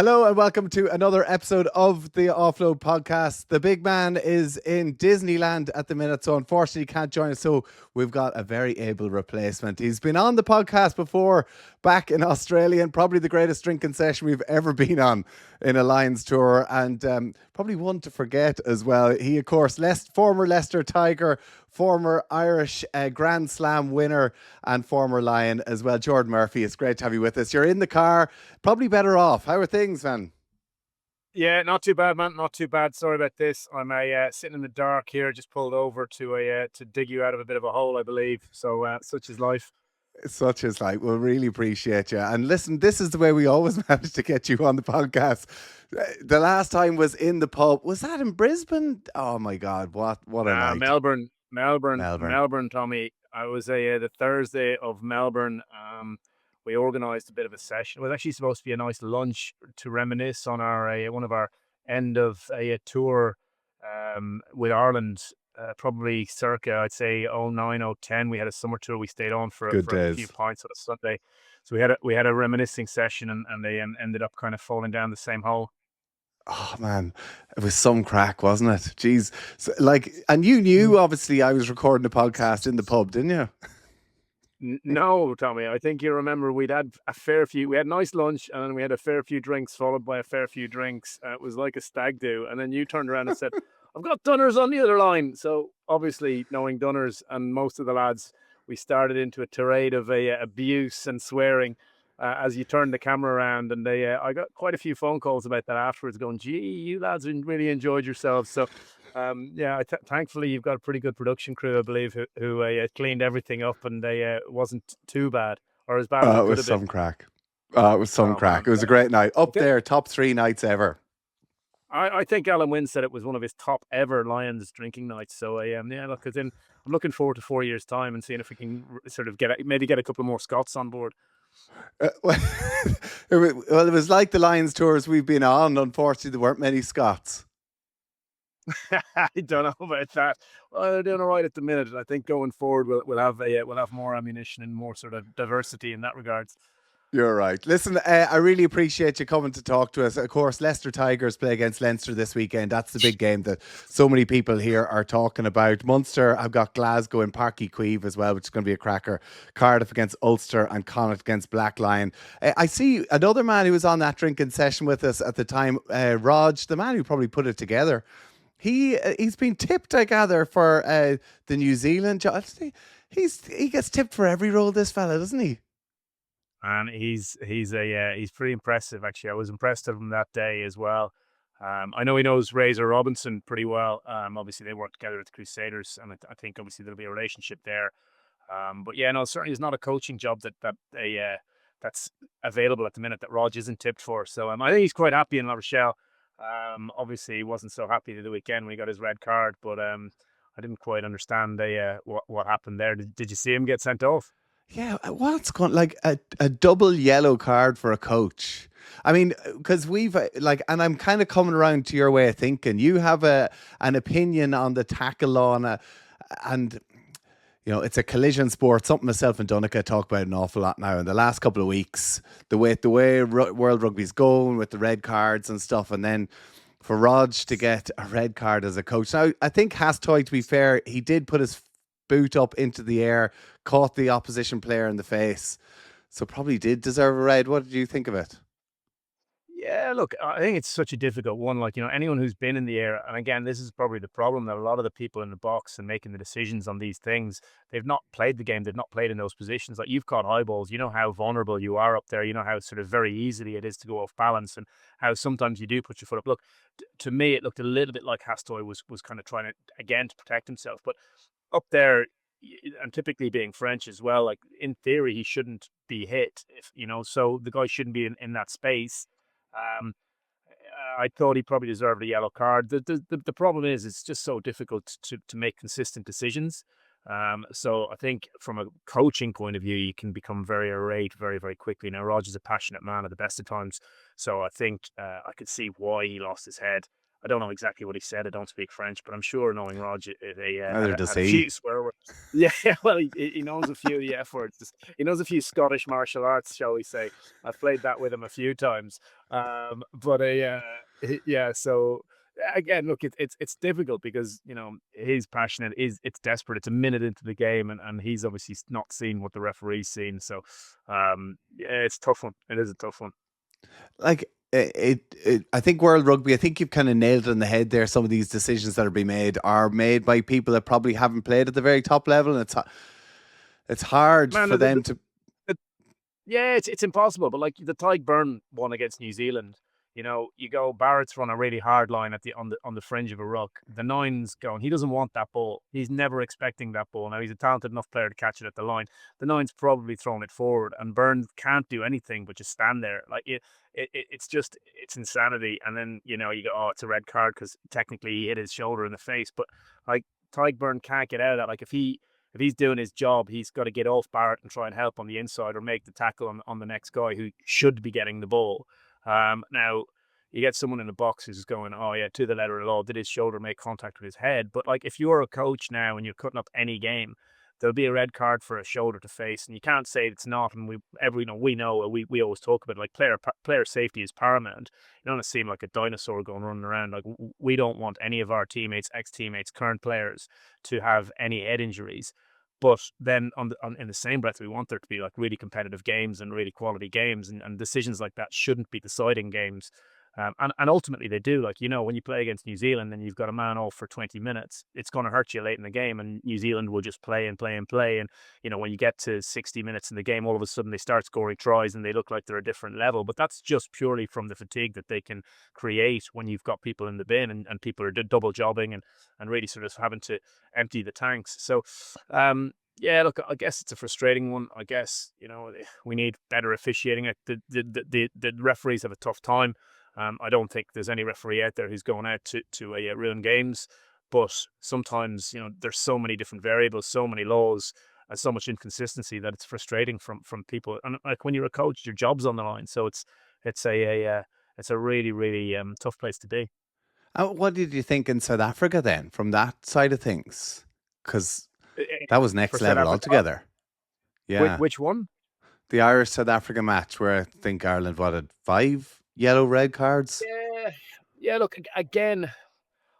Hello and welcome to another episode of the Offload podcast. The big man is in Disneyland at the minute, so unfortunately can't join us. So we've got a very able replacement. He's been on the podcast before back in Australia, and probably the greatest drinking session we've ever been on in a Lions tour, and probably one to forget as well. He, of course, former Leicester Tiger, former Irish Grand Slam winner, and former Lion as well. Geordan Murphy, it's great to have you with us. You're in the car, probably better off. How are things, man? Yeah, not too bad, man. Not too bad. Sorry about this. I'm sitting in the dark here. Just pulled over to dig you out of a bit of a hole, I believe. So such is life. Such as like, we'll really appreciate you. And listen, this is the way we always manage to get you on the podcast. The last time was in the pub. Was that in Brisbane? Oh my God, what a night. Melbourne, Tommy. I was the Thursday of Melbourne. We organised a bit of a session. It was actually supposed to be a nice lunch to reminisce on our one of our end of a tour with Ireland. Probably circa, I'd say, 09, 010. We had a summer tour. We stayed on for a few pints on a Sunday. So we had a reminiscing session, and they ended up kind of falling down the same hole. Oh man, it was some crack, wasn't it? Jeez, so, and you knew obviously I was recording the podcast in the pub, didn't you? No, Tommy. I think you remember we had a nice lunch, and then we had a fair few drinks, followed by a fair few drinks. It was like a stag do, and then you turned around and said, I've got Dunners on the other line. So obviously, knowing Dunners and most of the lads, we started into a tirade of abuse and swearing as you turned the camera around. And I got quite a few phone calls about that afterwards, going, "Gee, you lads really enjoyed yourselves." So thankfully you've got a pretty good production crew, I believe, who cleaned everything up, and it wasn't too bad or as bad as it could have been. It was some crack. It was some crack. It was a great night. Up there, top 3 nights ever. I think Alan Wynne said it was one of his top ever Lions drinking nights. So look, I'm looking forward to 4 years' time and seeing if we can sort of get a couple more Scots on board. Well, it was like the Lions tours we've been on. Unfortunately, there weren't many Scots. I don't know about that. Well, they're doing all right at the minute. I think going forward, we'll have more ammunition and more sort of diversity in that regards. You're right. Listen, I really appreciate you coming to talk to us. Of course, Leicester Tigers play against Leinster this weekend. That's the big game that so many people here are talking about. Munster, I've got Glasgow and Páirc Uí Chaoimh as well, which is going to be a cracker. Cardiff against Ulster and Connacht against Black Lion. I see another man who was on that drinking session with us at the time, Rog, the man who probably put it together. He's been tipped, I gather, for the New Zealand job. He gets tipped for every role, this fella, doesn't he? And he's pretty impressive, actually. I was impressed of him that day as well. I know he knows Razor Robinson pretty well. Obviously they work together at the Crusaders, and I think obviously there'll be a relationship there. But yeah, no, certainly it's not a coaching job that's available at the minute that Rog isn't tipped for. So I think he's quite happy in La Rochelle. Obviously he wasn't so happy the weekend when he got his red card, but I didn't quite understand what happened there. Did you see him get sent off? Yeah, what's going like a double yellow card for a coach? I mean, because we've and I'm kind of coming around to your way of thinking. You have an opinion on the tackle law, and you know it's a collision sport. Something myself and Donncha talk about an awful lot now in the last couple of weeks. The way World Rugby's going with the red cards and stuff, and then for Rog to get a red card as a coach. Now, I think Hastoy, to be fair, he did put his boot up into the air, caught the opposition player in the face, so probably did deserve a red. What did you think of it? Yeah, look, I think it's such a difficult one. Like, anyone who's been in the air, and again, this is probably the problem, that a lot of the people in the box and making the decisions on these things, they've not played the game, they've not played in those positions. Like, you've caught high balls, you know how vulnerable you are up there, you know how sort of very easily it is to go off balance, and how sometimes you do put your foot up. Look, to me, it looked a little bit like Hastoy was kind of trying to, again, to protect himself. But up there, and typically being French as well, like in theory, he shouldn't be hit, so the guy shouldn't be in that space. I thought he probably deserved a yellow card. The problem is it's just so difficult to make consistent decisions. So I think from a coaching point of view, you can become very irate very, very quickly. Now, Roger's a passionate man at the best of times, so I think I could see why he lost his head. I don't know exactly what he said. I don't speak French, but I'm sure knowing Roger, they Neither does had a few he. swear words. Yeah, well, he knows a few F words. He knows a few Scottish martial arts, shall we say. I've played that with him a few times. But yeah, so again, look, it's difficult because he's passionate. It's desperate. It's a minute into the game, and he's obviously not seen what the referee's seen. So, yeah, it's a tough one. It is a tough one. Like I think World Rugby, I think you've kind of nailed it on the head there. Some of these decisions that are being made are made by people that probably haven't played at the very top level, and it's hard Man, for them to. the Yeah, it's impossible. But like the Tyburn one against New Zealand, you go Barrett's run a really hard line at the on the fringe of a ruck. The nine's going. He doesn't want that ball. He's never expecting that ball. Now he's a talented enough player to catch it at the line. The nine's probably thrown it forward, and Burns can't do anything but just stand there. Like it's insanity. And then you go, oh, it's a red card because technically he hit his shoulder in the face. But like Tyburn can't get out of that. Like if he's doing his job, he's got to get off Barrett and try and help on the inside or make the tackle on the next guy who should be getting the ball. Now, you get someone in the box who's going, oh, yeah, to the letter of the law, did his shoulder make contact with his head? But, like, if you're a coach now and you're cutting up any game, there'll be a red card for a shoulder to face, and you can't say it's not. And we know, we always talk about it, like player safety is paramount. You don't want to seem like a dinosaur going running around. Like we don't want any of our teammates, ex-teammates, current players to have any head injuries. But then in the same breath, we want there to be like really competitive games and really quality games, and decisions like that shouldn't be deciding games. And ultimately they do. Like, when you play against New Zealand and you've got a man off for 20 minutes, it's going to hurt you late in the game, and New Zealand will just play and play and play. And, when you get to 60 minutes in the game, all of a sudden they start scoring tries and they look like they're a different level. But that's just purely from the fatigue that they can create when you've got people in the bin, and people are double jobbing and really sort of having to empty the tanks. So, yeah, look, I guess it's a frustrating one. I guess, we need better officiating. The referees have a tough time. I don't think there's any referee out there who's going out to ruin games. But sometimes, there's so many different variables, so many laws, and so much inconsistency that it's frustrating from people. And like when you're a coach, your job's on the line. So it's a really, really tough place to be. What did you think in South Africa then, from that side of things? Because that was For next South level Africa, altogether. Yeah, which one? the Irish South Africa match where I think Ireland had 5 yellow red cards. Yeah, yeah. Look, again,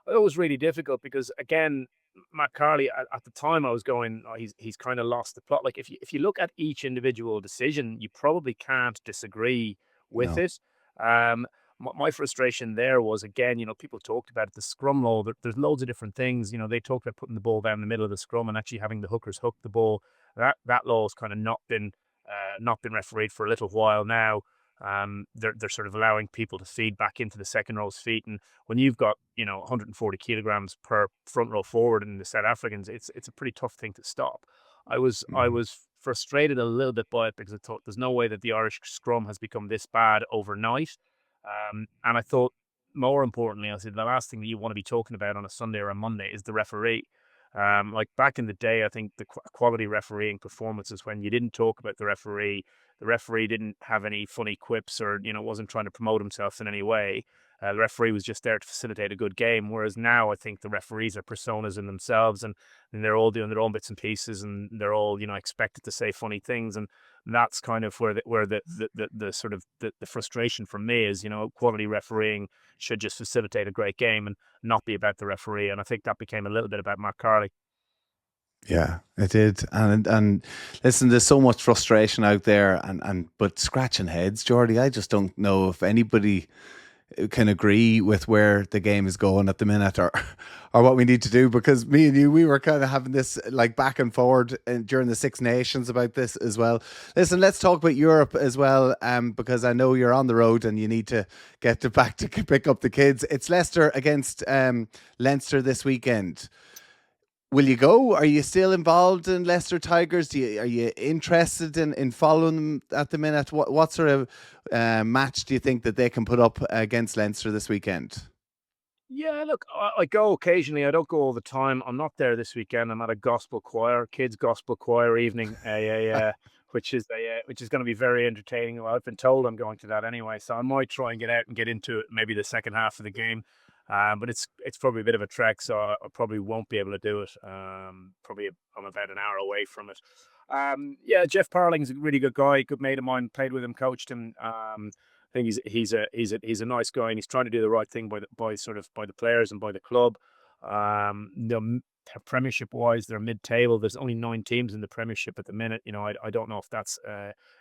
it was really difficult because again, Matt Carley at the time I was going, oh, he's kind of lost the plot. Like if you look at each individual decision, you probably can't disagree with No. it. My frustration there was again, people talked about it, the scrum law. There's loads of different things. They talked about putting the ball down the middle of the scrum and actually having the hookers hook the ball. That law has kind of not been refereed for a little while now. They're sort of allowing people to feed back into the second row's feet, and when you've got 140 kilograms per front row forward in the South Africans, it's a pretty tough thing to stop. I Mhm. was frustrated a little bit by it because I thought there's no way that the Irish scrum has become this bad overnight, and I thought more importantly, I said the last thing that you want to be talking about on a Sunday or a Monday is the referee. Like back in the day, I think the quality refereeing performances when you didn't talk about the referee didn't have any funny quips or wasn't trying to promote himself in any way. The referee was just there to facilitate a good game. Whereas now, I think the referees are personas in themselves, and they're all doing their own bits and pieces, and they're all expected to say funny things, and that's kind of where the sort of the frustration for me is. Quality refereeing should just facilitate a great game and not be about the referee. And I think that became a little bit about Mark Carley. Yeah, it did. And listen, there's so much frustration out there, but scratching heads, Geordie. I just don't know if anybody can agree with where the game is going at the minute, or what we need to do, because me and you, we were kind of having this like back and forward during the Six Nations about this as well. Listen, let's talk about Europe as well, because I know you're on the road and you need to get back to pick up the kids. It's Leicester against Leinster this weekend. Will you go? Are you still involved in Leicester Tigers? Are you interested in following them at the minute? What sort of match do you think that they can put up against Leinster this weekend? Yeah, look, I go occasionally. I don't go all the time. I'm not there this weekend. I'm at a gospel choir, kids gospel choir evening, which is going to be very entertaining. Well, I've been told I'm going to that anyway, so I might try and get out and get into it. Maybe the second half of the game. But it's probably a bit of a trek, so I probably won't be able to do it. Probably I'm about an hour away from it. Yeah, Jeff Parling's a really good guy, good mate of mine. Played with him, coached him. I think he's a nice guy, and he's trying to do the right thing by the players and by the club. Premiership wise, they're mid-table. There's only 9 teams in the Premiership at the minute. I don't know if that's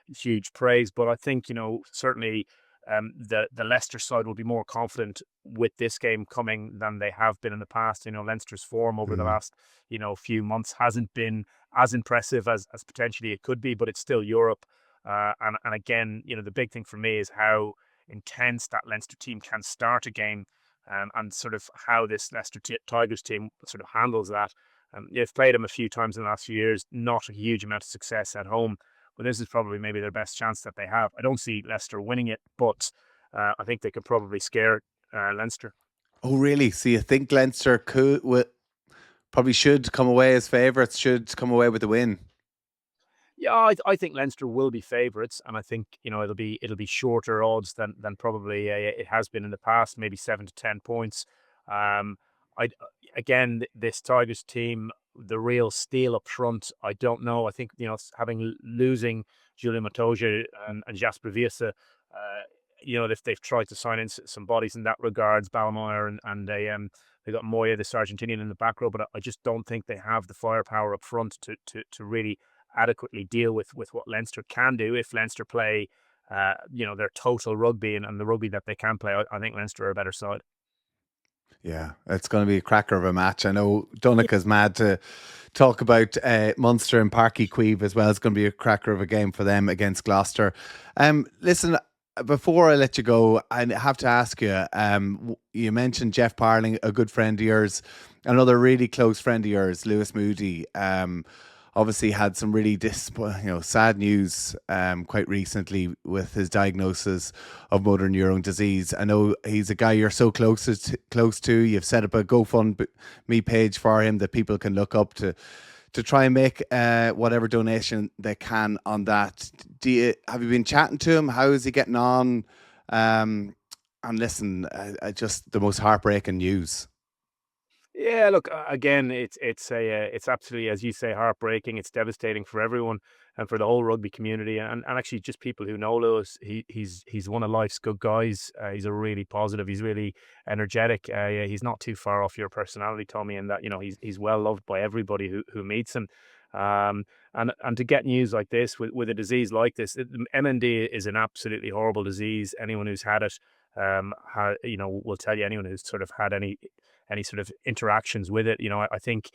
huge praise, but I think certainly the Leicester side will be more confident with this game coming than they have been in the past. Leinster's form over the Mm. last few months hasn't been as impressive as potentially it could be, but it's still Europe. And again, the big thing for me is how intense that Leinster team can start a game, and sort of how this Leicester Tigers team sort of handles that. They've played them a few times in the last few years, not a huge amount of success at home, but this is probably maybe their best chance that they have. I don't see Leicester winning it, but I think they could probably scare Leinster. Oh, really? So you think Leinster probably should come away as favourites, should come away with the win? Yeah, I think Leinster will be favourites, and I think it'll be shorter odds than probably it has been in the past, maybe 7 to 10 points. Um, I again this Tigers team, the real steel up front. I don't know. I think having losing Julian Matoja and Jasper Wiese, they've tried to sign in some bodies in that regards, Ballmeyer and they got Moya, this Argentinian in the back row, but I just don't think they have the firepower up front to really adequately deal with what Leinster can do if Leinster play, their total rugby and the rugby that they can play. I think Leinster are a better side. Yeah, it's going to be a cracker of a match. I know Donnacha's mad to talk about Munster and Parky Queeve as well. It's going to be a cracker of a game for them against Gloucester. Listen, before I let you go, I have to ask you. You mentioned Jeff Parling, a good friend of yours, another really close friend of yours, Lewis Moody. Obviously had some really sad news quite recently with his diagnosis of motor neuron disease. I know he's a guy you're so close to. You've set up a GoFundMe page for him that people can look up to try and make whatever donation they can on that. Have you been chatting to him? How is he getting on? And listen, just the most heartbreaking news. Yeah, look, again, it's absolutely, as you say, heartbreaking. It's devastating for everyone and for the whole rugby community, and actually just people who know Lewis. He's one of life's good guys. He's a really positive. He's really energetic. Yeah, he's not too far off your personality, Tommy, and that he's well loved by everybody who meets him. And to get news like this with a disease like this, MND is an absolutely horrible disease. Anyone who's had it, will tell you. Anyone who's sort of had any sort of interactions with it. I think,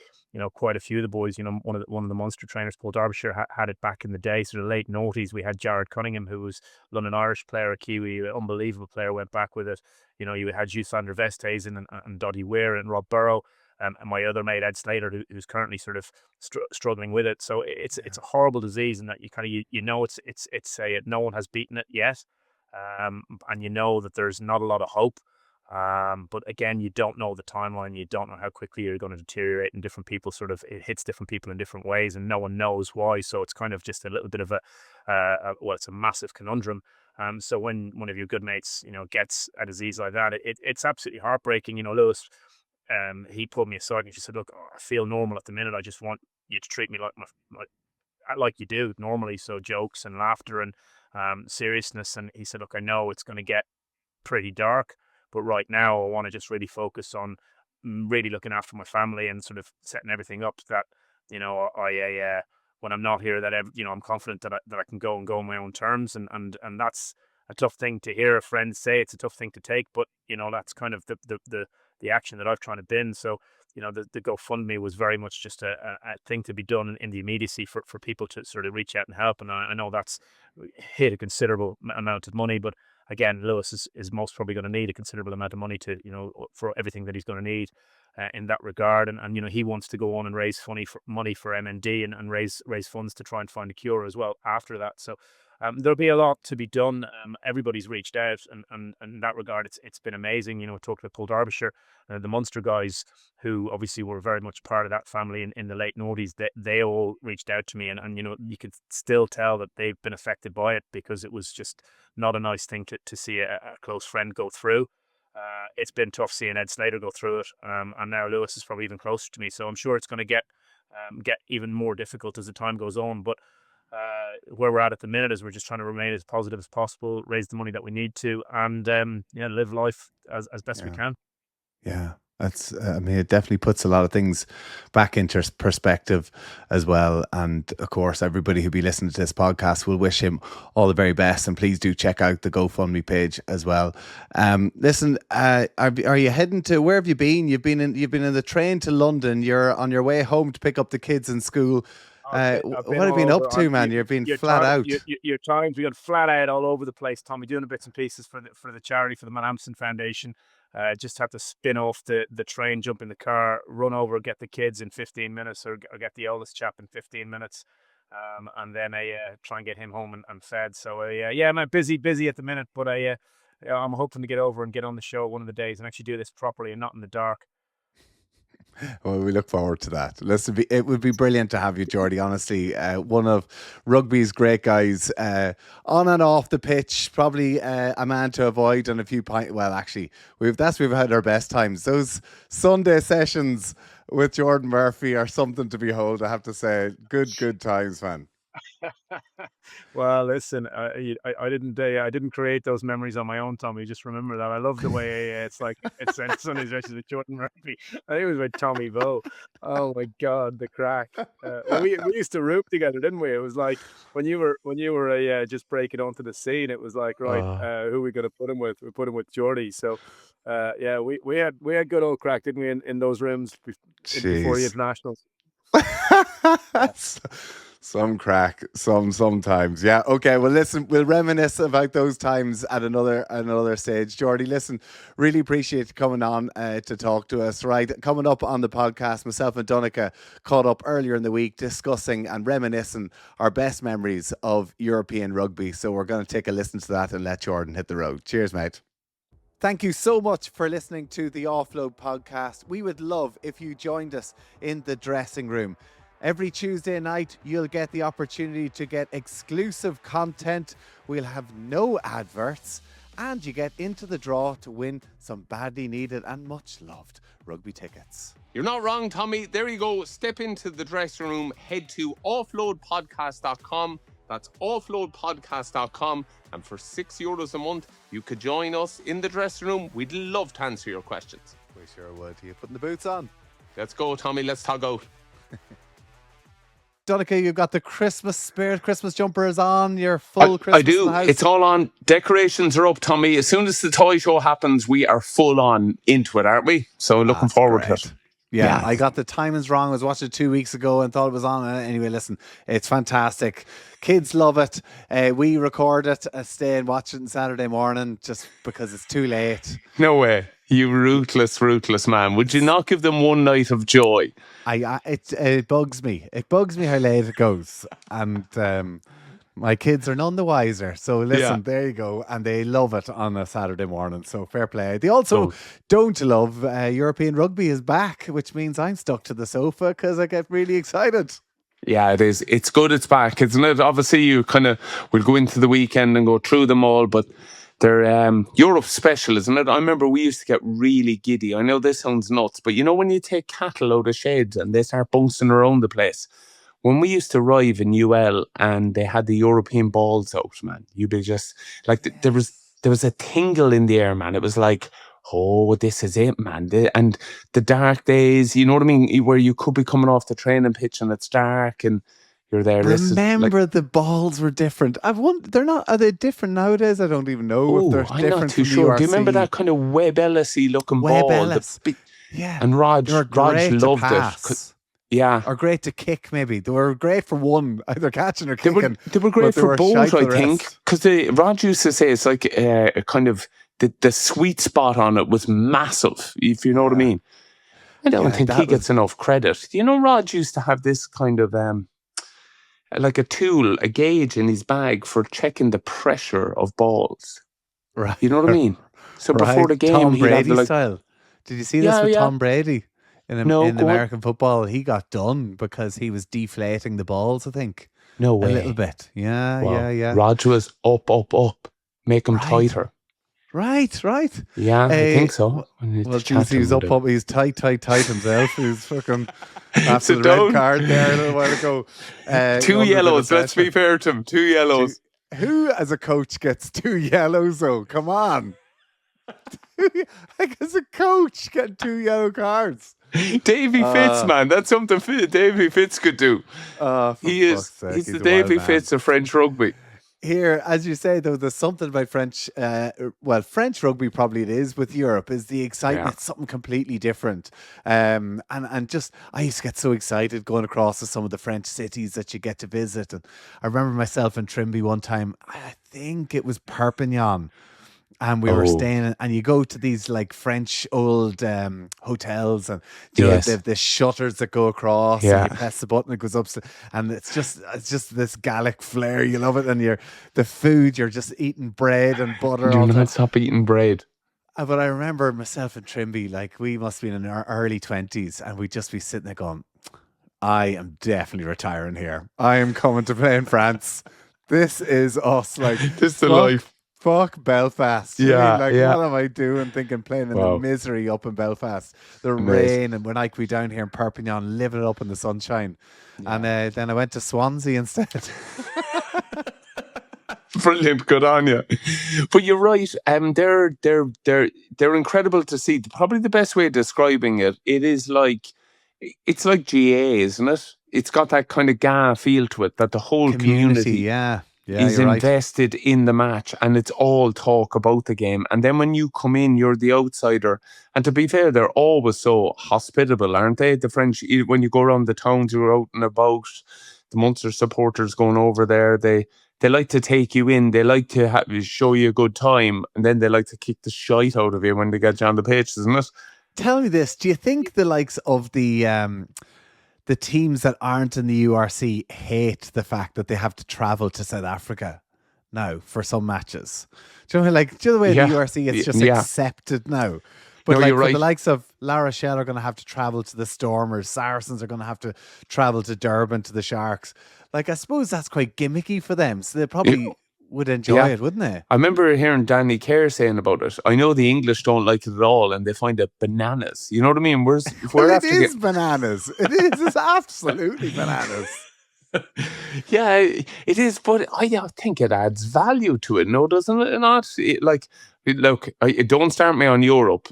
quite a few of the boys, one of the Munster trainers, Paul Derbyshire, had it back in the day, sort of late noughties. We had Jared Cunningham, who was London Irish player, a Kiwi, unbelievable player, went back with it. You had Juice van der Westhuizen and Doddy Weir and Rob Burrow. And my other mate, Ed Slater, who's currently sort of struggling with it. So it's a horrible disease, and that you kind of it's no one has beaten it yet, and that there's not a lot of hope. But again, you don't know the timeline. You don't know how quickly you're going to deteriorate, and it hits different people in different ways, and no one knows why. So it's kind of just a little bit of it's a massive conundrum. So when one of your good mates, gets a disease like that, it's absolutely heartbreaking. Lewis, he pulled me aside and he said, "Look, I feel normal at the minute. I just want you to treat me like you do normally. So jokes and laughter and seriousness." And he said, "Look, I know it's going to get pretty dark, but right now I want to just really focus on really looking after my family and sort of setting everything up that I when I'm not here, that I'm confident that I can go on my own terms." And that's a tough thing to hear a friend say. It's a tough thing to take, but that's kind of the action that I've tried to bin. So the GoFundMe was very much just a thing to be done in the immediacy for people to sort of reach out and help. And I know that's hit a considerable amount of money, but again, Lewis is most probably going to need a considerable amount of money to for everything that he's going to need in that regard. And he wants to go on and raise money for MND and raise funds to try and find a cure as well after that. So there'll be a lot to be done. Everybody's reached out, and in that regard, it's been amazing. I talked with Paul Derbyshire, the Munster guys, who obviously were very much part of that family in the late noughties. They all reached out to me, and you could still tell that they've been affected by it, because it was just not a nice thing to see a close friend go through. It's been tough seeing Ed Slater go through it, and now Lewis is probably even closer to me. So I'm sure it's going to get even more difficult as the time goes on. But where we're at the minute is we're just trying to remain as positive as possible, raise the money that we need to, and live life as best we can. Yeah. That's, I mean, it definitely puts a lot of things back into perspective as well. And of course, everybody who'll be listening to this podcast will wish him all the very best. And please do check out the GoFundMe page as well. Listen, are you heading to, where have you been? You've been in the train to London. You're on your way home to pick up the kids in school. What have you been up to, man? You've been flat out. Your times, we got flat out all over the place, Tommy, doing bits and pieces for the charity, for the Matt Hampson Foundation. Just have to spin off the train, jump in the car, run over, get the kids in 15 minutes, or get the oldest chap in 15 minutes, and then try and get him home and fed. So I'm busy at the minute, but I'm hoping to get over and get on the show one of the days and actually do this properly and not in the dark. Well, we look forward to that. Listen, it would be brilliant to have you, Geordie. Honestly, one of rugby's great guys, on and off the pitch. Probably a man to avoid on a few points. Well, actually, we've had our best times. Those Sunday sessions with Geordan Murphy are something to behold. I have to say, good times, man. Well, listen, I didn't create those memories on my own, Tommy. Just remember that. I love the way it's Sunday sessions with Geordan Murphy. I think it was with Tommy Bowe. Oh my God, the crack! We used to roop together, didn't we? It was like when you were just breaking onto the scene. It was like, right, who are we going to put him with? We put him with Geordie. So we had good old crack, didn't we? In those rooms before the internationals. Some crack, sometimes. Yeah. Okay. Well, listen, we'll reminisce about those times at another stage. Geordie, listen, really appreciate you coming on to talk to us. Right. Coming up on the podcast, myself and Donncha caught up earlier in the week discussing and reminiscing our best memories of European rugby. So we're going to take a listen to that and let Geordan hit the road. Cheers, mate. Thank you so much for listening to the Offload podcast. We would love if you joined us in the dressing room. Every Tuesday night, you'll get the opportunity to get exclusive content. We'll have no adverts, and you get into the draw to win some badly needed and much loved rugby tickets. You're not wrong, Tommy. There you go. Step into the dressing room. Head to offloadpodcast.com. That's offloadpodcast.com. And for €6 a month, you could join us in the dressing room. We'd love to answer your questions. We sure would. Are you putting the boots on? Let's go, Tommy. Let's tug out. Donncha, you've got the Christmas spirit. Christmas jumper is on. You're full Christmas. I do. In the house. It's all on. Decorations are up, Tommy. As soon as the toy show happens, we are full on into it, aren't we? So looking forward to it. Yeah, I got the timings wrong. I was watching it 2 weeks ago and thought it was on. Anyway, listen, it's fantastic. Kids love it. We record it, stay and watch it on Saturday morning just because it's too late. No way. You ruthless man. Would you not give them one night of joy? It bugs me. It bugs me how late it goes. And my kids are none the wiser. So listen, there you go. And they love it on a Saturday morning. So fair play. They also don't love European rugby is back, which means I'm stuck to the sofa because I get really excited. Yeah, it is. It's good it's back, isn't it? Obviously, you we'll go into the weekend and go through them all, but they're Europe special, isn't it? I remember we used to get really giddy. I know this sounds nuts, but you know when you take cattle out of sheds and they start bouncing around the place? When we used to arrive in UL and they had the European balls out, man, you'd be just like, there was a tingle in the air, man. It was like, oh, this is it, man. And the dark days, you know what I mean? Where you could be coming off the training pitch and it's dark and you're there. Remember the balls were different. Are they different nowadays? I don't even know if they're different. I'm not too sure. Do you remember that kind of Webb Ellis-y looking ball? Yeah. And Rog loved it. Yeah. Or great to kick, maybe. They were great for one, either catching or kicking. They were great for both, I think. Because Rog used to say it's like a kind of the sweet spot on it was massive, if you know what I mean. I don't think he gets enough credit. You know, Rog used to have this kind of like a tool, a gauge in his bag for checking the pressure of balls. Right. You know what I mean? So before the game, Tom Brady style. Did you see this with Tom Brady? In American football, he got done because he was deflating the balls, I think. No way. A little bit. Yeah. Rog was up. Make him tighter. Right. Yeah, I think so. Well, geez, he was up. He's tight himself. He's fucking after Sit the red down. card there a little while ago. 2 yellows. Let's be fair to him. 2 yellows. Who, as a coach, gets 2 yellows? Though, come on. Like as a coach, get 2 yellow cards. Davy Fitz, man, that's something Davy Fitz could do. He's the Davy Fitz of French rugby. Here, as you say, though, there's something about French. French rugby probably it is with Europe is the excitement. It's something completely different. And just I used to get so excited going across to some of the French cities that you get to visit. And I remember myself in Trimby one time. I think it was Perpignan. And we were staying, and you go to these like French old hotels, and you know, they have the shutters that go across, and you press the button, it goes up, and it's just this Gallic flair. You love it, and the food, you're just eating bread and butter. You're not stop eating bread. But I remember myself in Trimby, like we must have been in our early 20s, and we'd just be sitting there going, "I am definitely retiring here. I am coming to play in France. This is us. Like this is the life." Fuck Belfast. Yeah, what am I doing thinking playing in the misery up in Belfast? The rain, and when I could be down here in Perpignan living it up in the sunshine. Yeah. And then I went to Swansea instead. Brilliant, good on you. But you're right. They're incredible to see. Probably the best way of describing it, it's like GA, isn't it? It's got that kind of GA feel to it, that the whole community is invested in the match, and it's all talk about the game. And then when you come in, you're the outsider. And to be fair, they're always so hospitable, aren't they? The French, when you go around the towns, you're out and about, the Munster supporters going over there, they like to take you in. They like to show you a good time, and then they like to kick the shite out of you when they get you on the pitch, isn't it? Tell me this: do you think the likes of the teams that aren't in the URC hate the fact that they have to travel to South Africa now for some matches? Do you know, the way the URC it's just accepted now? But you're right. The likes of La Rochelle are going to have to travel to the Stormers. Saracens are going to have to travel to Durban to the Sharks. Like, I suppose that's quite gimmicky for them. So they probably would enjoy it, wouldn't they? I remember hearing Danny Kerr saying about it. I know the English don't like it at all, and they find it bananas. You know what I mean? It is bananas. It is. It's absolutely bananas. Yeah, it is. But I think it adds value to it. No, doesn't it? Not look. Don't start me on Europe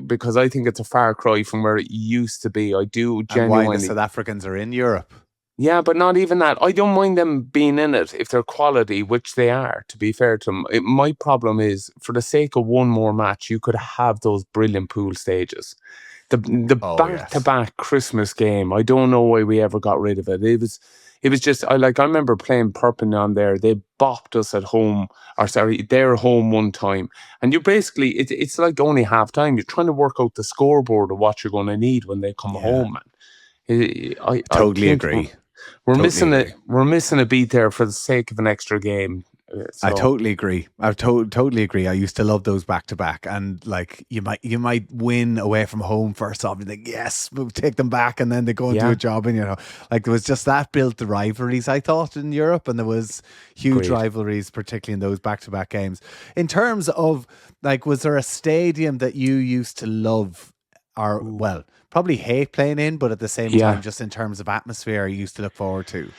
because I think it's a far cry from where it used to be. I do genuinely. And why the South Africans are in Europe? Yeah, but not even that. I don't mind them being in it if they're quality, which they are, to be fair to them. My problem is, for the sake of one more match, you could have those brilliant pool stages. The back-to-back Christmas game, I don't know why we ever got rid of it. It was just, I remember playing Perpignan there. They bopped us at home, their home one time. And you're basically, it's like only half time. You're trying to work out the scoreboard of what you're going to need when they come home, man. I totally agree. We're missing a beat there for the sake of an extra game. So. I totally agree. I totally agree. I used to love those back to back, and like you might win away from home first off. You think, yes, we'll take them back, and then they go and do a job, and like there was just that built the rivalries. I thought in Europe, and there was huge rivalries, particularly in those back to back games. In terms of was there a stadium that you used to love, or probably hate playing in, but at the same time, just in terms of atmosphere, you used to look forward to?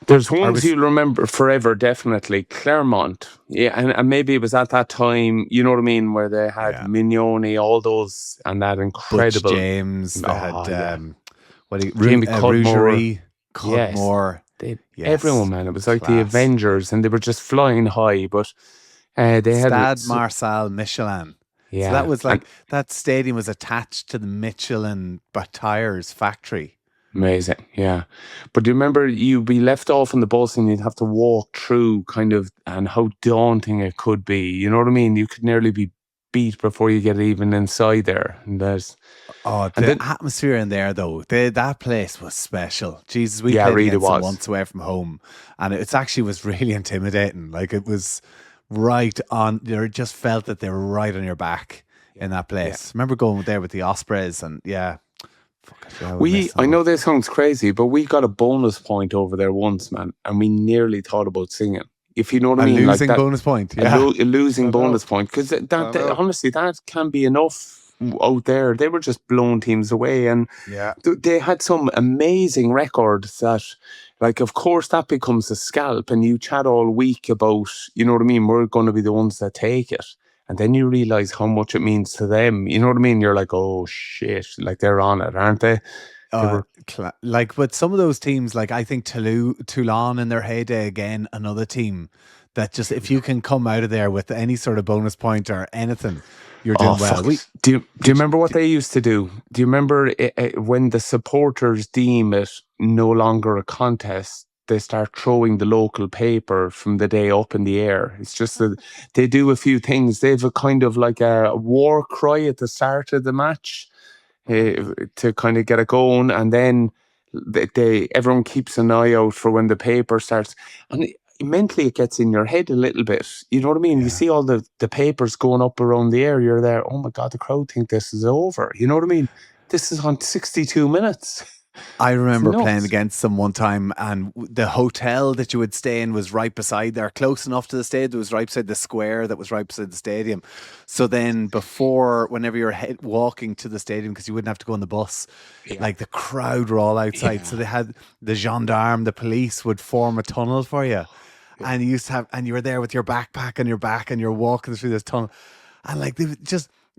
There's ones you'll remember forever, definitely. Claremont. Yeah, and maybe it was at that time, you know what I mean, where they had Mignoni, all those, and that incredible... Butch James, they had Jamie Cudmore. Everyone, man. It was like the Avengers, and they were just flying high, but they had... Stade Marcel Michelin. Yeah. So that was that stadium was attached to the Michelin tires factory. Amazing, yeah. But do you remember you'd be left off on the bus and you'd have to walk through and how daunting it could be. You know what I mean? You could nearly be beat before you get even inside there. And the atmosphere in there, though, that place was special. Jesus, we played against them once away from home, and it actually was really intimidating. Like, it was right on, you just felt that they were right on your back in that place. Remember going there with the Ospreys, and I know this sounds crazy, but we got a bonus point over there once, man, and we nearly thought about singing. if you know what I A mean. losing Like that, bonus point. a, Yeah. a losing I know. bonus point. Because honestly, that can be enough out there. They were just blowing teams away, and Yeah. they had some amazing records that, like, of course, that becomes a scalp, and you chat all week about, you know what I mean, we're going to be the ones that take it. And then you realize how much it means to them. You know what I mean? You're like, oh, shit. Like, they're on it, aren't they? They were, Like, but some of those teams, like I think Toulon in their heyday, again, another team that just, if you can come out of there with any sort of bonus point or anything, you're doing well. Do you remember what they used to do? Do you remember when the supporters deem it no longer a contest, they start throwing the local paper from the day up in the air? It's just that they do a few things. They have a kind of like a war cry at the start of the match to kind of get it going, and then everyone keeps an eye out for when the paper starts, and mentally it gets in your head a little bit. You know what I mean? Yeah. You see all the papers going up around the air. You're there. Oh my God, the crowd think this is over. You know what I mean? This is on 62 minutes. I remember playing against them one time, and the hotel that you would stay in was right beside there, close enough to the stadium. It was right beside the square that was right beside the stadium. So then whenever you're walking to the stadium, because you wouldn't have to go on the bus, like the crowd were all outside. So they had the gendarme, the police would form a tunnel for you. And you used to and you were there with your backpack on your back, and you're walking through this tunnel. And like,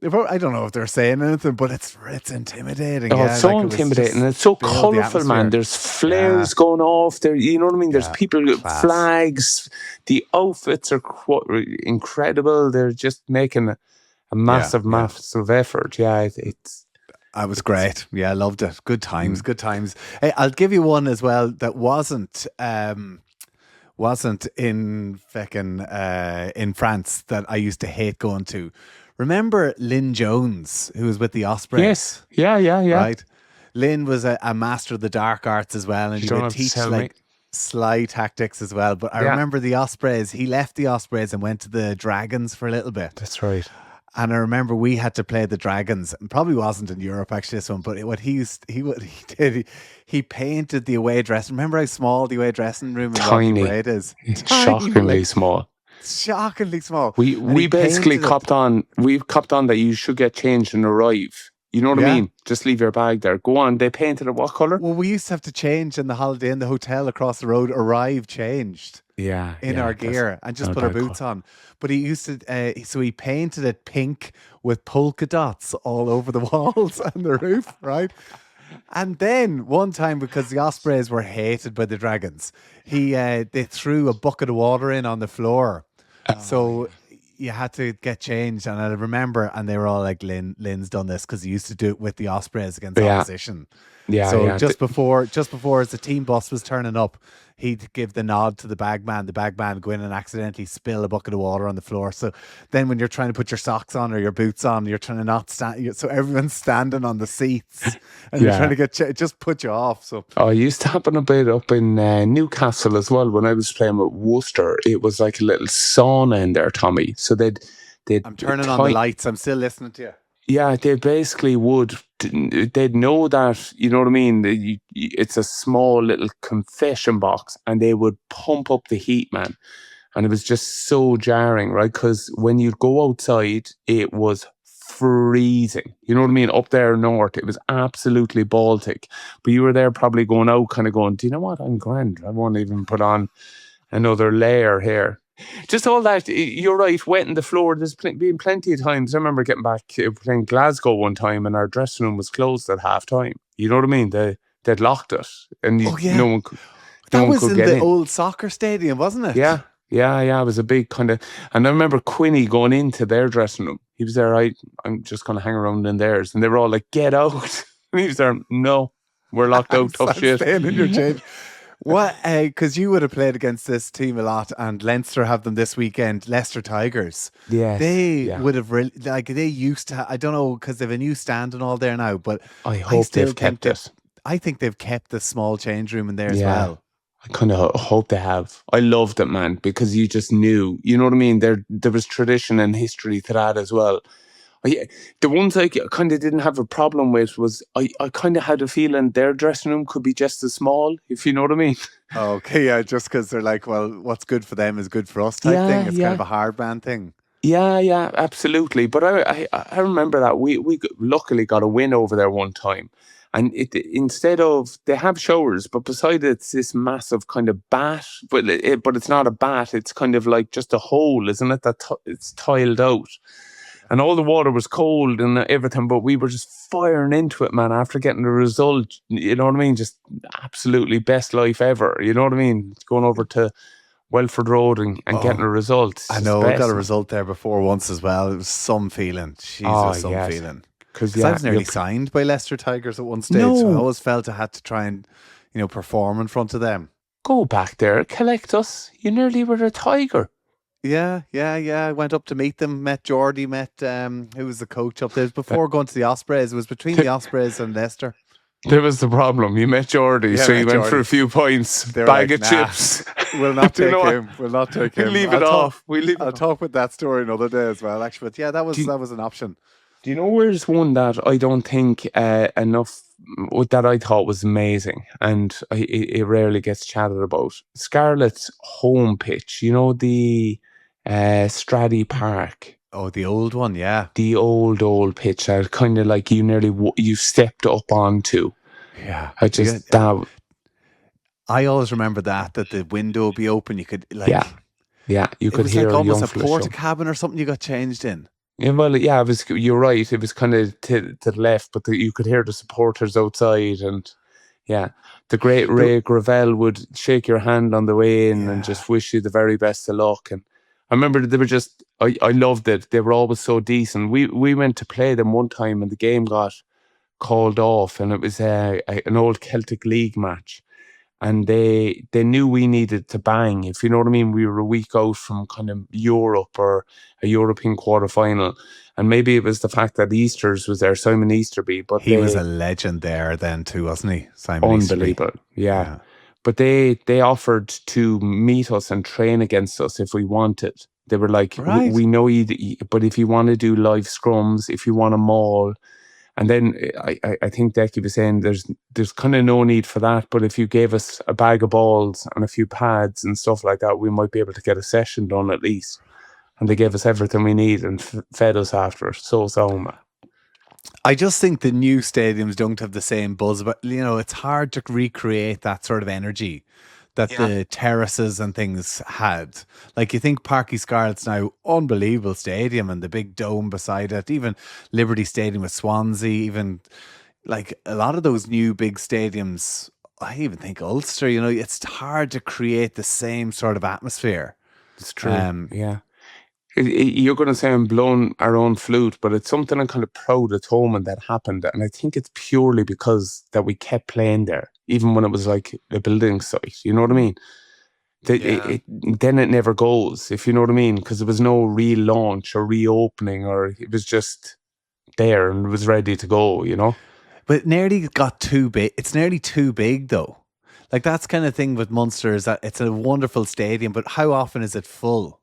I don't know if they're saying anything, but it's intimidating. Oh, it's so intimidating. It's so colourful, man. There's flares going off there. You know what I mean? There's people with flags. The outfits are incredible. They're just making a massive effort. Yeah, I was great. Yeah, I loved it. Good times. Good times. Hey, I'll give you one as well that wasn't in in France, that I used to hate going to. Remember Lynn Jones, who was with the Ospreys? Yes. Yeah. Right. Lynn was a master of the dark arts as well, and he would teach like sly tactics as well. But I remember the Ospreys. He left the Ospreys and went to the Dragons for a little bit. That's right. And I remember we had to play the Dragons, and probably wasn't in Europe actually, this one, but what he did, he painted the away dressing. Remember how small the away dressing room in Rugby Parade is? It's shockingly small. Shockingly small. We basically copped on that you should get changed and arrive. You know what I mean? Just leave your bag there. Go on. They painted it what colour? Well, we used to have to change in the Holiday Inn, the hotel across the road, arrive changed. In our gear, and just put our boots on. But he used to, so he painted it pink with polka dots all over the walls and the roof, right? And then one time, because the Ospreys were hated by the Dragons, they threw a bucket of water in on the floor. So you had to get changed. And I remember, and they were all like, Lynn's done this, because he used to do it with the Ospreys against opposition. Just before as the team bus was turning up, he'd give the nod to the bagman. The bagman would go in and accidentally spill a bucket of water on the floor. So then when you're trying to put your socks on or your boots on, you're trying to not stand. So everyone's standing on the seats, and you're trying to it just put you off. So it used to happen a bit up in Newcastle as well. When I was playing with Worcester, it was like a little sauna in there, Tommy. So they'd I'm turning on the lights. I'm still listening to you. Yeah, they basically they'd know that, you know what I mean? It's a small little confession box, and they would pump up the heat, man. And it was just so jarring, right? Because when you'd go outside, it was freezing. You know what I mean? Up there north, it was absolutely Baltic. But you were there probably going out, kind of going, do you know what? I'm grand. I won't even put on another layer here. Just all that, you're right, wetting the floor. There's been plenty of times. I remember getting back playing Glasgow one time, and our dressing room was closed at half time. You know what I mean? They'd locked it, and no one could. That was in the old soccer stadium, wasn't it? Yeah. It was a big kind of. And I remember Quinny going into their dressing room. He was there. I'm just going to hang around in theirs, and they were all like, "Get out!" And he was there. No, we're locked out. Tough shit. Staying in your change. What? Because you would have played against this team a lot, and Leinster have them this weekend. Leicester Tigers. Yeah, they would have really they used to. I don't know, because they've a new stand and all there now. But I hope they've kept it. I think they've kept the small change room in there as well. I kind of hope they have. I loved it, man, because you just knew. You know what I mean? There was tradition and history to that as well. The ones I kind of didn't have a problem with was I kind of had a feeling their dressing room could be just as small, if you know what I mean. Okay, yeah, just because they're like, well, what's good for them is good for us type thing. It's kind of a hard man thing. Yeah, absolutely. But I remember that we luckily got a win over there one time, and instead of they have showers, but beside it's this massive kind of bat, but it's not a bat. It's kind of like just a hole, isn't it? It's tiled out, and all the water was cold and everything. But we were just firing into it, man. After getting the result, you know what I mean? Just absolutely best life ever. You know what I mean? Going over to Welford Road and getting a result. I know, I got a result there before once as well. It was some feeling. Jesus, some feeling. Because I was nearly signed by Leicester Tigers at one stage. So I always felt I had to try and, perform in front of them. Go back there, collect us. You nearly were a Tiger. Yeah. I went up to meet them, met Geordie, met who was the coach up there. Before going to the Ospreys. It was between the Ospreys and Leicester. There was the problem. You met Geordie, so you went for a few points, bag of chips. We'll not take him. We'll not take him. We'll leave it off. I'll talk with that story another day as well, actually. But yeah, that was an option. Do you know where's one that I don't think enough that I thought was amazing, and it rarely gets chatted about? Scarlett's home pitch. You know, the Straddy Park. Oh, the old one, yeah. The old pitch that kind of like you stepped up onto. Yeah. I always remember that the window would be open. You could Yeah, you could hear like almost a porta cabin or something you got changed in. Yeah, well, yeah, you're right. It was kind of to the left, but you could hear the supporters outside, and the great Ray Gravel would shake your hand on the way in and just wish you the very best of luck. And I remember they were just, I loved it. They were always so decent. We went to play them one time and the game got called off, and it was an old Celtic League match. And they knew we needed to bang, if you know what I mean. We were a week out from kind of Europe or a European quarterfinal. And maybe it was the fact that Easters was there, Simon Easterby. But he was a legend there then too, wasn't he? Simon unbelievable, Easterby. Yeah. But they offered to meet us and train against us if we wanted. They were like, we know you, but if you want to do live scrums, if you want a maul. And then I think Decky was saying there's kind of no need for that, but if you gave us a bag of balls and a few pads and stuff like that, we might be able to get a session done at least. And they gave us everything we need and fed us after it. So man. I just think the new stadiums don't have the same buzz, but it's hard to recreate that sort of energy that the terraces and things had. Like, you think Parky Scarlett's now unbelievable stadium and the big dome beside it, even Liberty Stadium with Swansea, even like a lot of those new big stadiums. I even think Ulster, it's hard to create the same sort of atmosphere. It's true. You're going to say I'm blowing our own flute, but it's something I'm kind of proud at home and that happened. And I think it's purely because that we kept playing there, even when it was like a building site. You know what I mean? Then it never goes, if you know what I mean, because there was no relaunch or reopening, or it was just there and it was ready to go, But it nearly got too big. It's nearly too big, though. Like, that's kind of thing with Munster, is that it's a wonderful stadium, but how often is it full?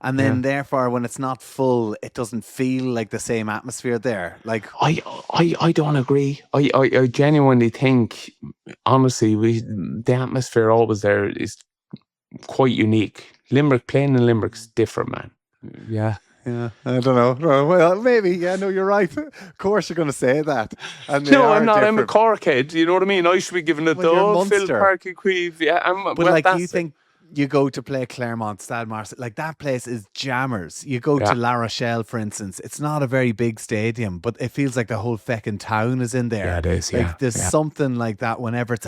And then, therefore, when it's not full, it doesn't feel like the same atmosphere there. Like, I don't agree. I genuinely think, honestly, the atmosphere always there is quite unique. Limerick, playing in Limerick's different, man. Yeah, I don't know. Well, maybe. Yeah, no, you're right. Of course, you're going to say that. And no, I'm not. Different. I'm a Cork head. You know what I mean? I should be giving it the old Phil Parky Queeve. Yeah, but you think. You go to play Claremont, Stade Marseille, like that place is jammers. You go to La Rochelle, for instance. It's not a very big stadium, but it feels like the whole feckin' town is in there. Yeah, it is. Like, there's something like that whenever it's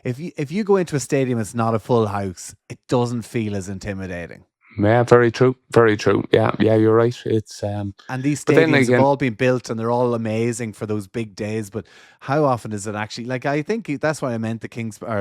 if you go into a stadium, it's not a full house. It doesn't feel as intimidating. Yeah, very true. Very true. Yeah, you're right. It's and these stadiums have all been built and they're all amazing for those big days. But how often is it actually, like, I think that's why I meant the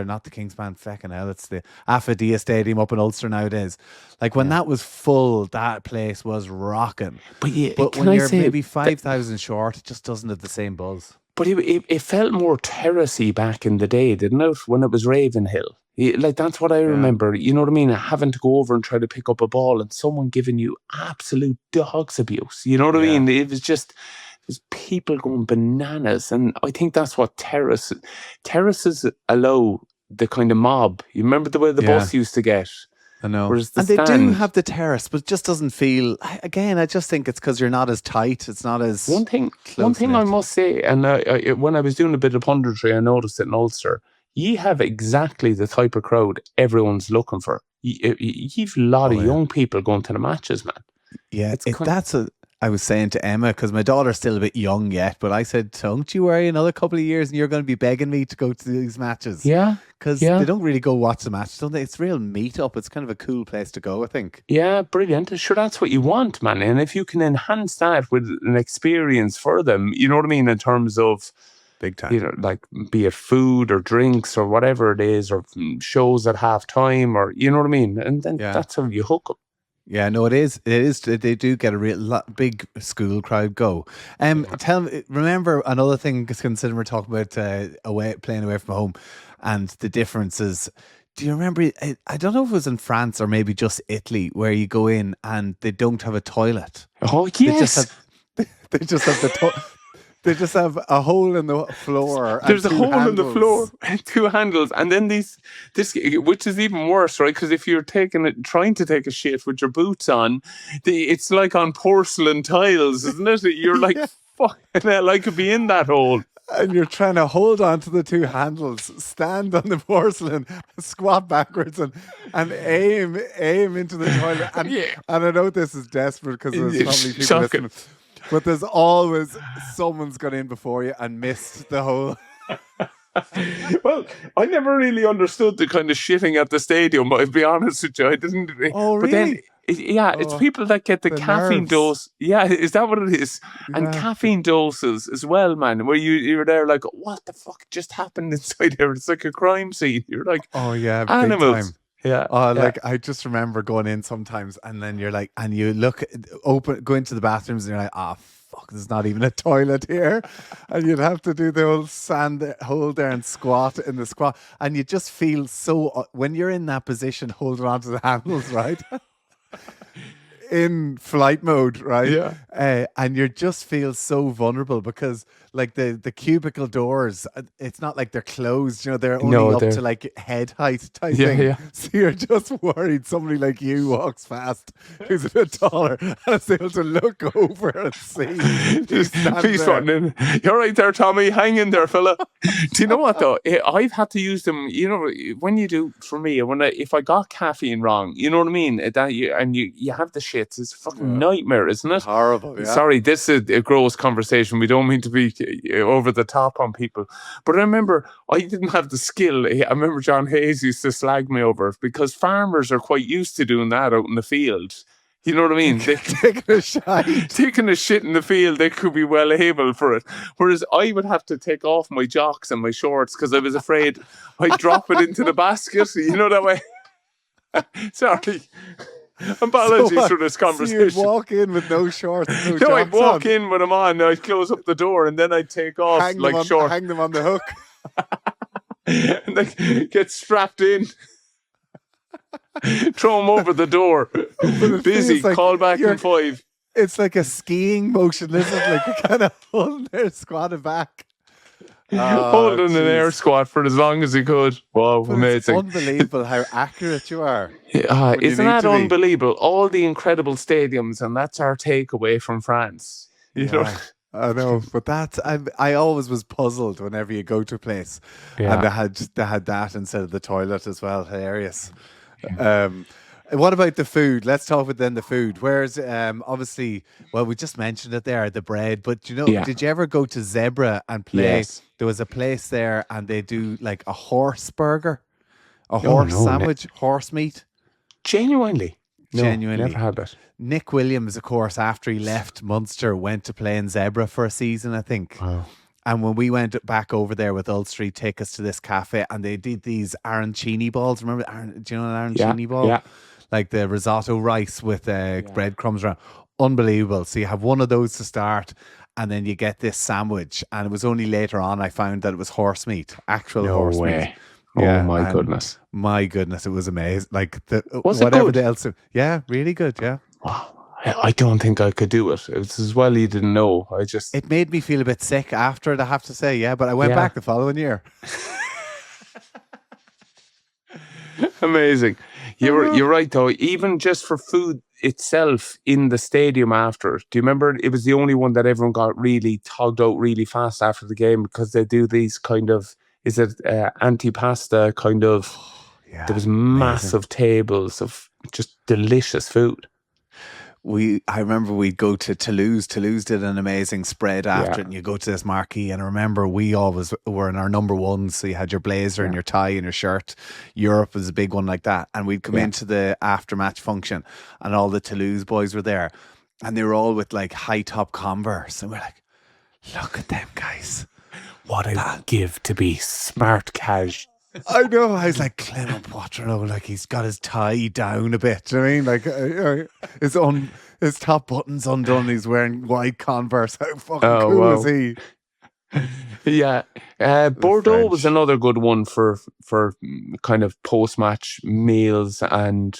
not the Kingspan, feckin' hell, it's the Afadia Stadium up in Ulster nowadays. Like, when that was full, that place was rocking. But when you're maybe 5,000 short, it just doesn't have the same buzz. But it felt more terracey back in the day, didn't it? When it was Ravenhill. Like, that's what I remember. You know what I mean? Having to go over and try to pick up a ball and someone giving you absolute dog's abuse. You know what I mean? It was people going bananas. And I think that's what terraces allow the kind of mob. You remember the way the bus used to get? I know. Whereas the and they do stand- have the terrace, but it just doesn't feel. Again, I just think it's because you're not as tight. It's not as One thing close-knit. I must say, and when I was doing a bit of punditry, I noticed it in Ulster. You have exactly the type of crowd everyone's looking for. You've a lot of young people going to the matches, man. Yeah, I was saying to Emma, because my daughter's still a bit young yet, but I said, don't you worry, another couple of years and you're going to be begging me to go to these matches. Yeah. Because they don't really go watch the match, don't they? It's real meet up. It's kind of a cool place to go, I think. Yeah, brilliant. Sure, that's what you want, man. And if you can enhance that with an experience for them, you know what I mean, in terms of, big time, you know, like be it food or drinks or whatever it is, or shows at half time, or you know what I mean, and then that's how you hook them. Yeah, no, it is. They do get a real big school crowd go. Tell me, remember another thing, considering we're talking about playing away from home, and the differences. Do you remember? I don't know if it was in France or maybe just Italy, where you go in and they don't have a toilet. Oh yes, they just have the. They just have a hole in the floor. There's a hole in the floor and 2 handles, and then this, which is even worse, right? Because if you're trying to take a shit with your boots on, it's like on porcelain tiles, isn't it? You're like, fucking hell, I could be in that hole. And you're trying to hold on to the 2 handles, stand on the porcelain, squat backwards, and aim into the toilet. And I know this is desperate because there's probably people listening. But there's always someone's got in before you and missed the hole. Well, I never really understood the kind of shitting at the stadium, but I'll be honest with you, I didn't. Oh, really? But then, it's people that get the caffeine nerves. dose. Yeah, is that what it is? Yeah. And caffeine doses as well, man, where you're there like, what the fuck just happened inside there? It's like a crime scene. You're like, oh yeah, big animals. time. Yeah. Like I just remember going in sometimes and then you're like, and you go into the bathrooms and you're like, fuck, there's not even a toilet here. And you'd have to do the old hold there and squat in the squat. And you just feel so, when you're in that position, holding on to the handles, right? In flight mode, right? Yeah. And you just feel so vulnerable because like the cubicle doors, it's not like they're closed, you know, they're only up to like head height type thing. Yeah. So you're just worried somebody like you walks past who's a bit taller and is able to look over and see. Please in. You're right there, Tommy. Hang in there, fella. Do you know what though? I've had to use them, you know, when you do, for me, if I got caffeine wrong, you know what I mean? You have the shits, it's a fucking nightmare, isn't it? Horrible, yeah. Sorry, this is a gross conversation. We don't mean to be over the top on people. But I remember I didn't have the skill. I remember John Hayes used to slag me over it because farmers are quite used to doing that out in the field. You know what I mean? Taking a shit in the field, they could be well able for it. Whereas I would have to take off my jocks and my shorts because I was afraid I'd drop it into the basket. You know that way? Sorry. Apologies for this conversation. So you'd walk in with no shorts, no jocks I'd walk in with them on, I'd close up the door, and then I'd take off shorts. Hang them on the hook. And they get strapped in. Throw them over the door. Busy, like call back in 5. It's like a skiing motion, isn't it? Like you're kind of holding there, squatted back. Holding an air squat for as long as he could. Wow, but amazing. It's unbelievable how accurate you are. Isn't that unbelievable? All the incredible stadiums, and that's our takeaway from France. You know? I know, but I always was puzzled whenever you go to a place and they had that instead of the toilet as well. Hilarious. What about the food? Let's talk about then the food. Where's obviously, well, we just mentioned it there, the bread. But you know, did you ever go to Zebra and play? Yes. There was a place there, and they do like a horse burger, horse sandwich, horse meat. Genuinely. No, Genuinely. Never had that. Nick Williams, of course, after he left Munster, went to play in Zebra for a season, I think. Wow. And when we went back over there with Ulster, he'd take us to this cafe, and they did these arancini balls. Remember, do you know an arancini ball? Yeah. Like the risotto rice with breadcrumbs around. Unbelievable. So you have one of those to start, and then you get this sandwich. And it was only later on I found that it was horse meat, actual horse meat. Yeah, my goodness. My goodness, it was amazing. Like was it good? Else. Yeah, really good. Yeah. Wow. I don't think I could do it. It's as well you didn't know. It made me feel a bit sick after it, I have to say. Yeah, but I went back the following year. Amazing. You're right though. Even just for food itself in the stadium after, do you remember it was the only one that everyone got really togged out really fast after the game because they do these kind of antipasta kind of. Yeah, There was amazing. massive tables of just delicious food. I remember we'd go to Toulouse. Toulouse did an amazing spread after it, and you go to this marquee. And I remember we always were in our number ones. So you had your blazer and your tie and your shirt. Europe was a big one like that. And we'd come into the after match function, and all the Toulouse boys were there, and they were all with like high top Converse, and we're like, look at them guys. What I would give to be smart cash. I know. I was like, Clement Poitreau, like he's got his tie down a bit. Do you know what I mean? Like his top button's undone. He's wearing white Converse. How fucking cool is he? Yeah. Bordeaux was another good one for kind of post-match meals and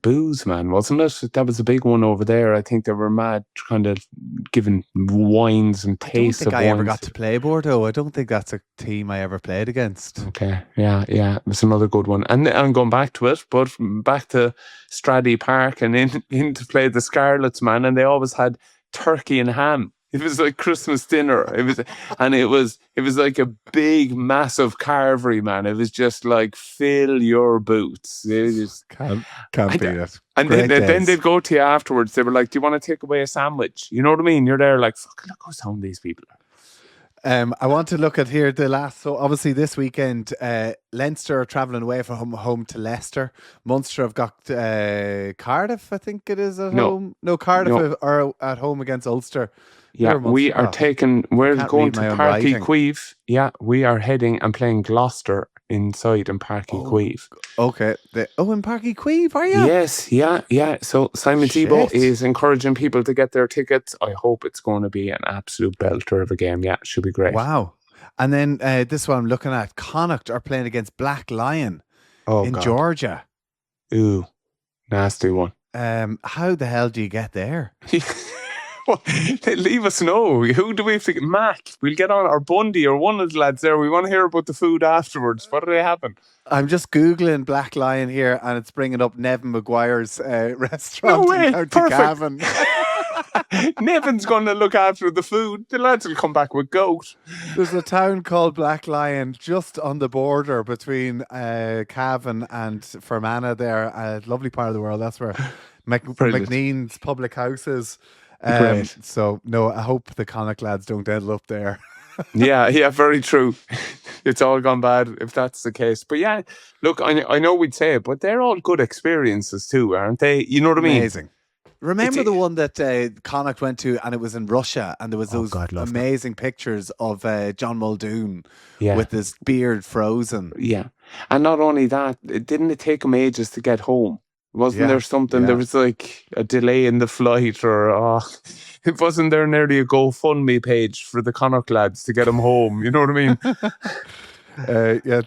booze, man, wasn't it? That was a big one over there. I think they were mad kind of giving wines and tastes of wines. I don't think I ever got to play Bordeaux. I don't think that's a team I ever played against. Okay, yeah. It was another good one. And I'm going back to it, but back to Stradey Park and in to play the Scarlets, man, and they always had turkey and ham. It was like Christmas dinner. It was like a big, massive carvery, man. It was just like fill your boots. It just can't beat it. And then they'd go to you afterwards. They were like, "Do you want to take away a sandwich?" You know what I mean? You're there like, "Fuck, look how sound these people are." I want to look at here the last. So obviously this weekend, Leinster are travelling away from home to Leicester. Munster have got Cardiff, I think it is at home. No, Cardiff are at home against Ulster. Yeah, we're going to Páirc Uí Chaoimh. Yeah, we are heading and playing Gloucester inside in Páirc Uí Chaoimh. Okay. In Páirc Uí Chaoimh, are you? Yes, yeah. So Simon Thibault is encouraging people to get their tickets. I hope it's going to be an absolute belter of a game. Yeah, it should be great. Wow. And then this one I'm looking at, Connacht are playing against Black Lion in Georgia. Ooh, nasty one. How the hell do you get there? Well, leave us know. Who do we have to get? Mac, we'll get on, or Bundy, or one of the lads there. We want to hear about the food afterwards. What do they happen? I'm just Googling Black Lion here, and it's bringing up Nevin Maguire's restaurant in County Cavan. Nevin's going to look after the food. The lads will come back with goat. There's a town called Black Lion just on the border between Cavan and Fermanagh there. A lovely part of the world. That's where McNean's public house is. So no, I hope the Connacht lads don't end up there. yeah, very true. It's all gone bad if that's the case. But yeah, look, I know we'd say it, but they're all good experiences too, aren't they? You know what I mean? Amazing. Remember the one that Connacht went to, and it was in Russia, and there was those amazing pictures of John Muldoon with his beard frozen. Yeah, and not only that, didn't it take him ages to get home? Wasn't there something? There was like a delay in the flight, or it wasn't there nearly a GoFundMe page for the Connacht lads to get them home. You know what I mean?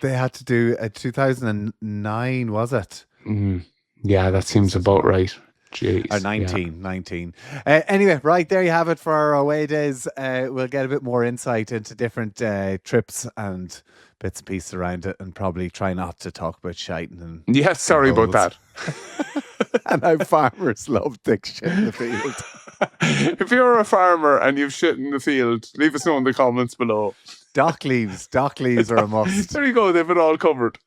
They had to do 2009, was it? Yeah, that seems about right. Jeez. Or 19. Anyway, right, there you have it for our away days. We'll get a bit more insight into different trips and bits and pieces around it, and probably try not to talk about shiting. Yeah, sorry about that. And how farmers love thick shit in the field. If you're a farmer and you've shit in the field, leave us know in the comments below. Dock leaves are a must. There you go, they've it all covered.